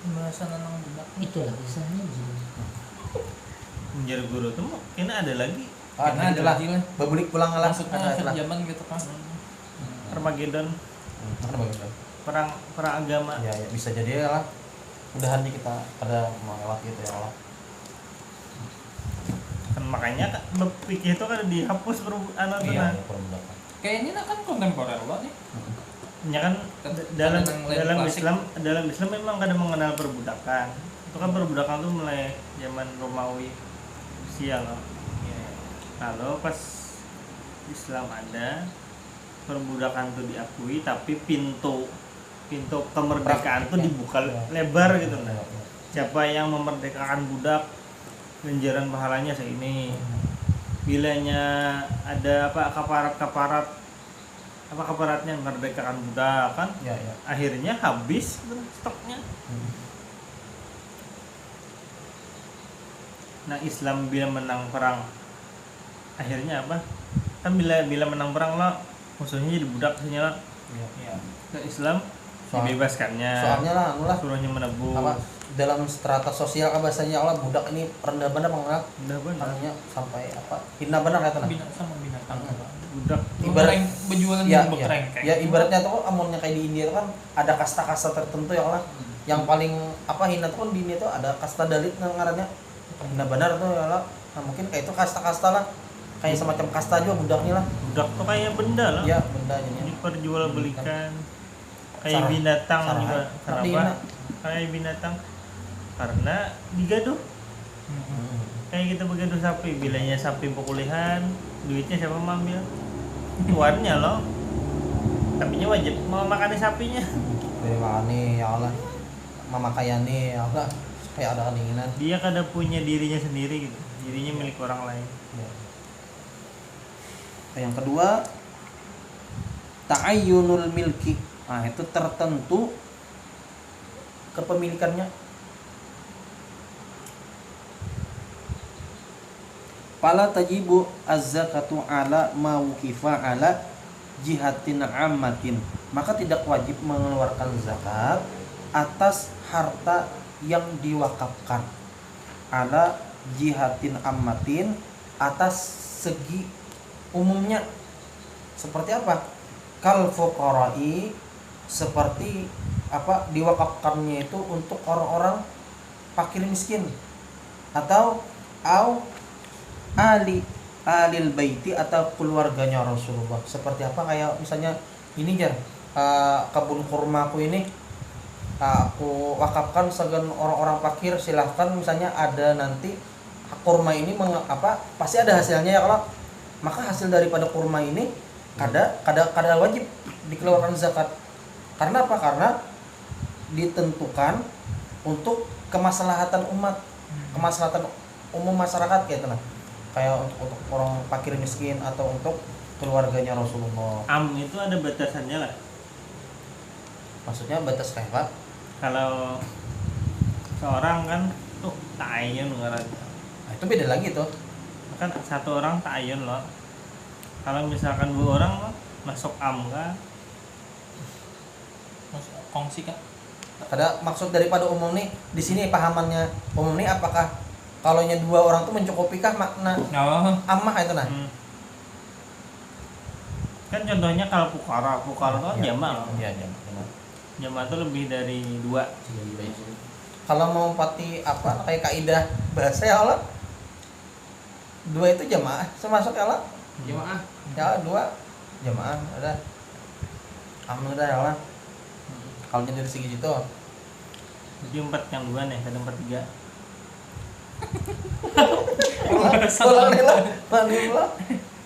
pembahasan tentang budak Itulah kisahnya begini. Menjadi guru tuh kayaknya ada lagi. karena ada lagi lah bebulik pulang lah maksudnya akhir zaman gitu kan. Armageddon, perang agama. ya bisa jadi lah mudahan nih kita pada mengelak gitu ya Allah. Kan makanya kan berpikir itu kan dihapus anak tuh nah. Perbudakan. Kayaknya kan kontemporer loh nih. Ya kan dalam Kadang klasik. dalam Islam memang kadang mengenal perbudakan. Itu kan perbudakan tuh mulai zaman Romawi Rusia loh. Lalu pas Islam ada perbudakan tuh diakui tapi pintu kemerdekaan tuh dibuka lebar gitu nah. Siapa yang memerdekakan budak ganjaran pahalanya segini. Bilanya ada kaparatnya merdekakan budak kan Ya. akhirnya habis gitu, stoknya. Nah Islam bila menang perang akhirnya apa kan bila menang perang lo musuhnya jadi budak senyala Iya. ke Islam dibebaskannya Soalnya lah suruhnya menebus dalam strata sosial bahasanya Allah budak ini rendah benar menganggap udah benar artinya sampai hina benar kata nah. Sama binatang. budak Ibarat berjualan ya, di berengkeng. ya ibaratnya tuh amunnya kayak di India tuh kan ada kasta-kasta tertentu ya Allah. Yang paling hina tuh kan di India tuh ada kasta Dalit ngarannya. Hina benar tuh ya Allah. Nah, mungkin kayak itu kasta-kasta lah. Kayak semacam kasta juga budaknya lah. budak tuh kayak benda lah Ya, bendanya. diperjualbelikan kayak Sarah. binatang Sarah. juga Tapi kenapa kayak binatang karena digaduh kayak kita begaduh sapi bilanya sapi pekulihan duitnya siapa mau ambil tuannya loh tapi wajib mau makan sapinya Terima nih ya Allah. Memakaiannya ya Allah. Supaya ada keinginan. dia kada punya dirinya sendiri gitu dirinya milik orang lain. Yang kedua ta'ayyunul milki. Nah, itu tertentu kepemilikannya. Fala tajibu az-zakatu ala ma wuqifa ala jihatin ammatin. Maka tidak wajib mengeluarkan zakat atas harta yang diwakafkan ala jihatin ammatin, atas segi umumnya. Seperti apa? Kal fuqara'i, seperti apa, diwakafkannya itu untuk orang-orang fakir miskin, atau alil baiti, atau keluarganya Rasulullah. Seperti apa? Kayak misalnya ini Jar, kebun kurmaku ini aku wakafkan segan orang-orang fakir, silahkan misalnya ada nanti kurma ini pasti ada hasilnya ya, kalau maka hasil daripada kurma ini kada wajib dikeluarkan zakat. Karena apa? Karena ditentukan untuk kemaslahatan umat, kemaslahatan umum masyarakat gitu nah. Kayak untuk orang fakir miskin atau untuk keluarganya Rasulullah. Itu ada batasannya lah. Maksudnya batas kayak apa? Kalau seorang kan tuh ta'ayun ngaran. Nah, itu beda lagi tuh. Kan satu orang ta'ayun loh. Kalau misalkan 2 orang loh, masuk kan. Kongsi kan? Ada maksud daripada umum nih di sini pahamannya umum nih, apakah kalau nya 2 orang tuh mencukupikah makna ammah itu nah? Kan contohnya kalau fukara kan jama' loh. Iya, jama'. Jama' itu lebih dari 2. Kalau mau pati apa kayak kaidah bahasa ya Allah, 2 itu jamaah termasuk ya Allah. Jamaah. Ya 2 jamaah udah. Alhamdulillah ya Allah. Kalau dari segi itu Jadi 4 yang 2 nih, ada 4 3. pulang nih lah, pulang.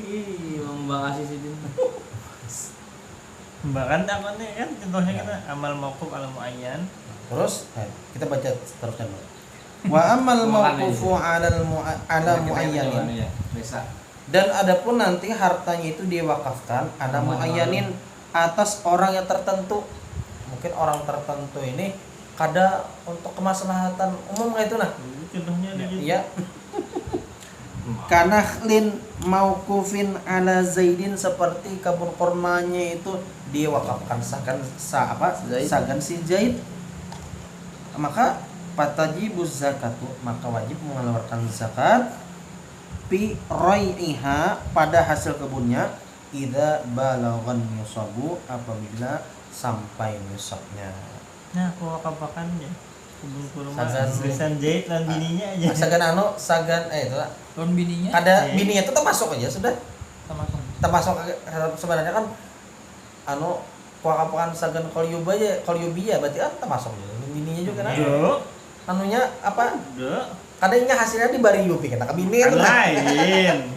Ih, Bang Asis itu. Bahkan takutnya kan contohnya kita amal mauquf al muayyan. Terus kita baca terusnya dulu. Wa amal mauqufu ala muayyanin. Bisa. Dan adapun nanti hartanya itu diwakafkan ala muayyanin, atas orang yang tertentu. Mungkin orang tertentu ini kada untuk kemaslahatan umum kayak itu nah. Contohnya ada gitu. Iya. Kanahlin mauqufin ala Zaidin, seperti kebun kurmanya itu diwakafkan sagan si Zaid. Maka fatajibuz zakatu, maka wajib mengeluarkan zakat fi rai'iha, pada hasil kebunnya, idza balaghan nisabu, apabila sampai nisabnya. Nah, aku wakafakan ya kebun kurma Sagan- tulisan Zaid dan bininya aja. Sagan itu lah. Tahun bininya Ada bininya itu termasuk aja sudah. termasuk Sebenarnya kan wakafakan sagan kolyubiyah berarti kan termasuk juga bininya juga kan. Anunya apa? Kadangnya hasilnya di bari yubi kena kebini itu kan. Lain.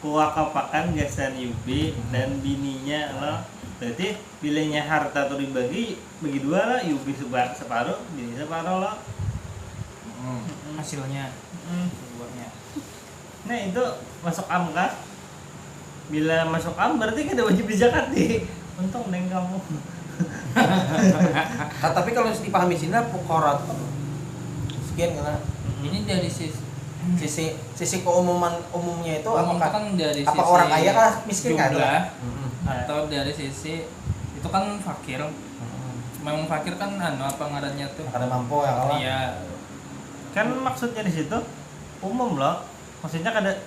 Kuwakafakan gasan Yubi dan bininya lo. Berarti bilangnya harta tuh dibagi 2 lah, Yubi separuh, bini separuh lo. hasilnya buahnya. Nah itu masuk kah? Bila masuk berarti kan ada wajib dizakati. Untung neng kamu. Tapi kalau dipahami sini fuqara sekian karena Ini dari sisi umumnya itu umum apakah kan dari apa sisi orang kaya kah miskin kan? jumlah, atau dari sisi itu kan fakir. Memang fakir kan apa ngarannya tuh? Kada mampu ya kalau. Iya. Kan maksudnya di situ umum loh. Maksudnya kada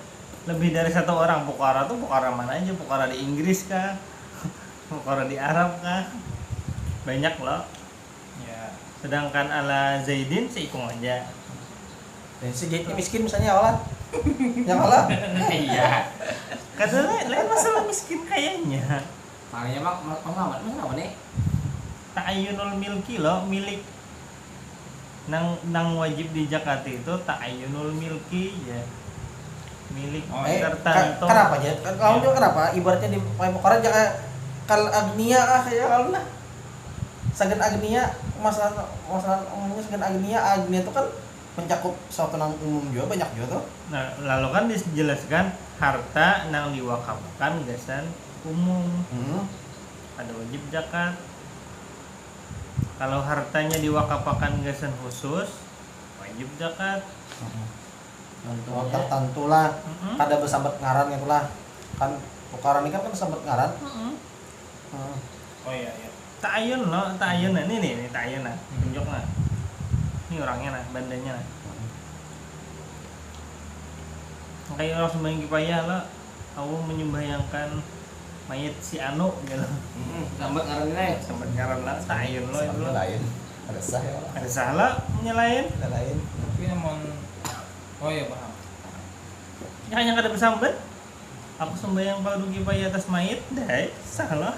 lebih dari 1 orang. Fukara tuh fukara mana aja? Fukara di Inggris kah? Fukara di Arab kah? Banyak loh. Ya. Sedangkan ala Zaidin seikung aja. Dan si Zaid miskin misalnya Allah. Yang Allah. Iya. Kada lain masalah miskin kayaknya. Makanya pengalaman apa nih? Ta'ayyunul milki loh, milik. Nang wajib di Jakarta itu ta'ayyunul milki ya. Milik tertentu. Kenapa aja? Kalau juga kenapa? Ibaratnya di fuqara jangan kal agniya ya kalau nah. Sagan agniya masalah umumnya sagan agniya itu kan mencakup suatu nang umum juga banyak juga tuh. Nah, lalu kan dijelaskan harta nang diwakafkan gasan umum. Ada wajib zakat. Kalau hartanya diwakafkan gasan khusus, wajib zakat. Tertentu lah. Kada bersambat ngaran gitu lah. Kan fuqara ini kan sambat ngaran. Oh iya. Ta'ayun loh, ta'ayun nah. Ini ta'ayun nah. Tunjuk nah. Ini orangnya nah, bandanya nah. kayak orang sembahyang kipayah lah aku menyembayangkan mayat si Anu gitu Sambat ngaranina ya. sampai ngaran lah tayun lo itu Sama lah lain. Ada sah ya lah. ada salah menyalain Ada lain. Tapi namun oh ya paham. ya hanya kada bersambat aku sembahyang fardu kipayah atas mayat dai salah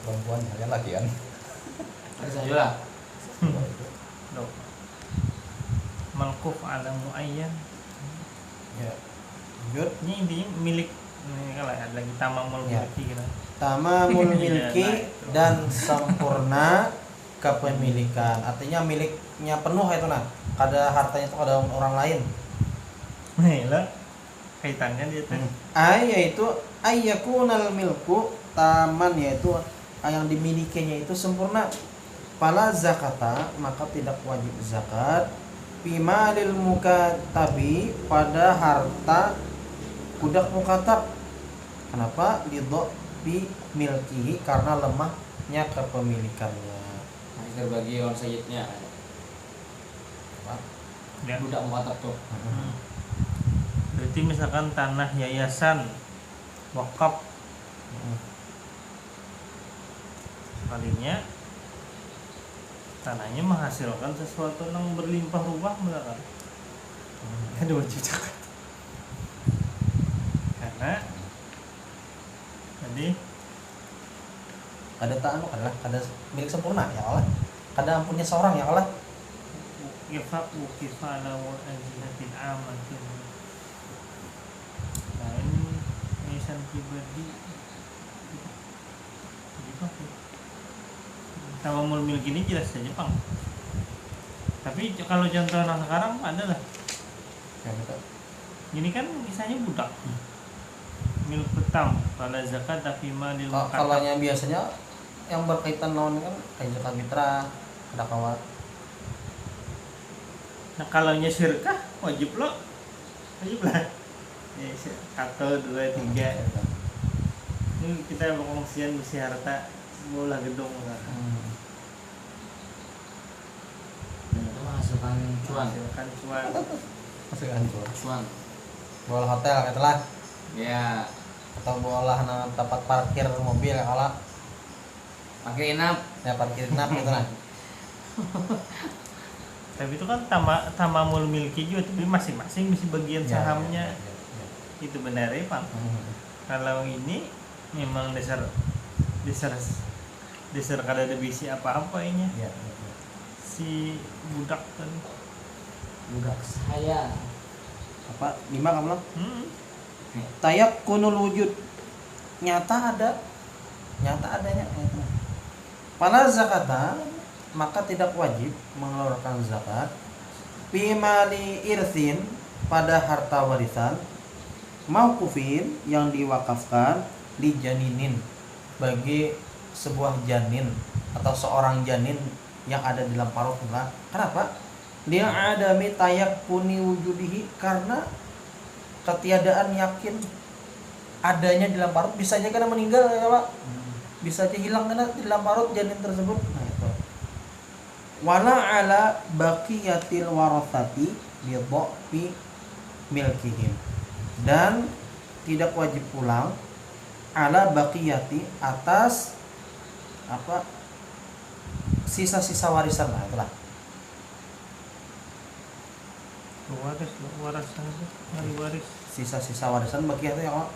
Perempuan kalian lagi kan. Ada saja lah. Dok. Malkuf ala muayyan Ya. Lanjut. ini intinya milik ini kalau ada lagi tamamul Ya. milki gitu Tamamul milki dan sempurna kepemilikan. Artinya miliknya penuh itu nah. Kada hartanya itu ada orang lain. nih lah kaitannya dia tuh Yaitu ayyakunal milku taman, yaitu yang dimilikinya itu sempurna. Fala zakata, maka tidak wajib zakat bimalil mukatabi, pada harta budak mukatab. Kenapa? Lidho bi milkihi, karena lemahnya kepemilikannya. Nah, terbagi orang sayyidnya. ya. Budak muatab tuh. Berarti misalkan tanah yayasan wakaf kalinya tanahnya menghasilkan sesuatu yang berlimpah ruah belakang ada wajib zakat karena jadi Kada tak anu kada, kada milik sempurna ya Allah. Kada ampunnya seorang ya Allah. ukifa ala wa'azihatin amatin nah ini yayasan pribadi Jepang Tamamul milki ini jelas saja Jepang tapi kalau contoh anak sekarang ada lah Ya, betul. ini kan misalnya budak milik petam pada zakat tapi malil Kalau yang biasanya yang berkaitan non kan kayak zakat fitrah, ada kawat. nah kalau nya syirkah wajib lah ya, 1, 2, 3 ini kita berkongsian bersih harta bola gedung lah. Dan itu menghasilkan cuan. Hasilkan cuan Masih kan tuh. Cuan. Bola hotel katalah Ya, atau bola na tempat parkir mobil ya kalau pakai inap. ya parkir nap gitu nah. tapi itu kan tamamul milki juga tapi masing-masing bisa bagian Ya, sahamnya ya. itu benar ya Pak kalau ini memang dasar kada ada bisi apa-apa ini Ya. si budak kan Budak saya. Apa 5 kamu lah? hmm. Tayak kunul wujud, nyata adanya itu. Pada zakata, maka tidak wajib mengeluarkan zakat bimali irthin, pada harta warisan mauqufin, yang diwakafkan di janinin, bagi sebuah janin atau seorang janin yang ada di dalam parut. Kenapa? Dia adami tayak kuni wujudihi, karena ketiadaan yakin adanya di dalam parut. Bisa aja karena meninggal ya Pak, bisa aja hilang karena di dalam parut janin tersebut. Nah itu. Wala ala baqiyatil warathati bi dhafi milkihim, dan tidak wajib pulang ala baqiyati, atas apa sisa-sisa warisan. Nah itulah. warasan ahli waris Sisa-sisa warisan baqiyah itu ya Pak,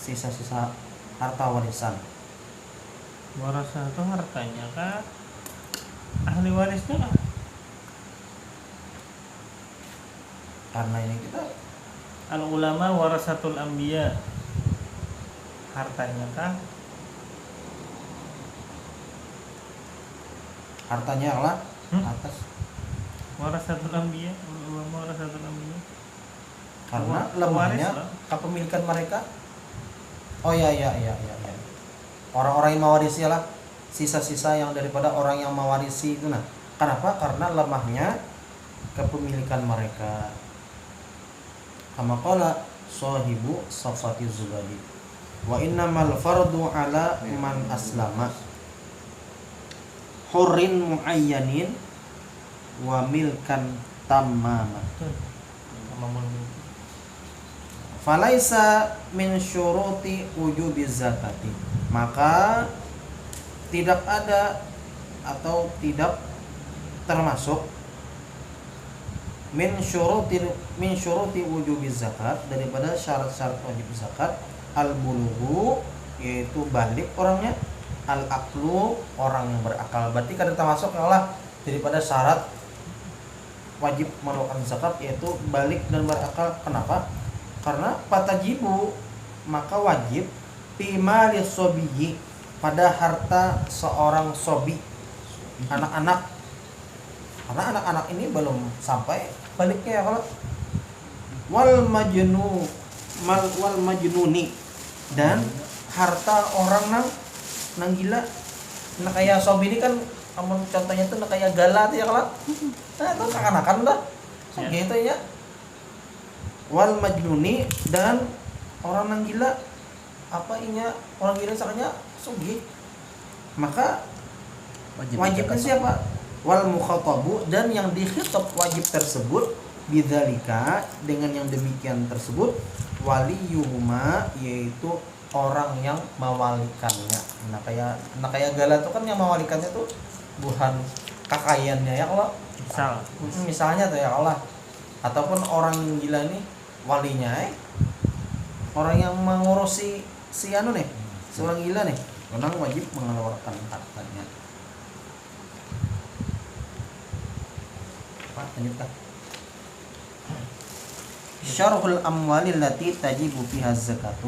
sisa-sisa harta warisan. warasan itu hartanya kah ahli warisnya kah Karena ini kita al ulama warasatul anbiya hartanya kah hartanya Allah atas, warasatul anbiya ulama warasatul anbiya karena Waris lemahnya lah. kepemilikan mereka. Oh ya. Orang-orang yang mewarisi lah, sisa-sisa yang daripada orang yang mewarisi itu nah. Kenapa? Karena lemahnya kepemilikan mereka. Kama qala sahibu safati zubadi, wa innamal fardu ala man aslama hurrin muayyanin wa milkan tamama. tamamul milki falaisa min syuruti wujubiz zakati, maka tidak ada atau tidak termasuk min syuruti wujubiz zakat, daripada syarat-syarat wajib zakat, al bulughu, yaitu balik orangnya, al aqlu, orang yang berakal. Berarti kada termasuk Allah daripada syarat wajib mengeluarkan zakat, yaitu balik dan berakal. Kenapa? Karena patajibu, maka wajib pima lisobiyi, pada harta seorang sobi, anak-anak. Karena anak-anak ini belum sampai baliknya ya kalau. Wal majnuni, dan harta orang nang gila. Nah kayak sobi ini kan, contohnya tuh kayak gala tuh ya kalau. Nah itu kekanakan dah. So, Ya. gitu ya. Wal majnuni, dan orang nang gila, apa inya orang gila sakanya sugi, maka wajibnya siapa? Wal mukhatabu, dan yang dikhitab wajib tersebut, bidzalika, dengan yang demikian tersebut, waliyuhuma, yaitu orang yang mewalikannya. Nah kayak gala tuh kan yang mewalikannya tuh bukan kakayannya ya Allah. Misalnya tuh ya Allah, ataupun orang gila ini walinya orang yang mengurusi si anu nih, seorang gila nih, orang wajib mengeluarkan hartanya. Pak, lanjutkan. Syarhul amwalil lati tajibu fiha zakatu,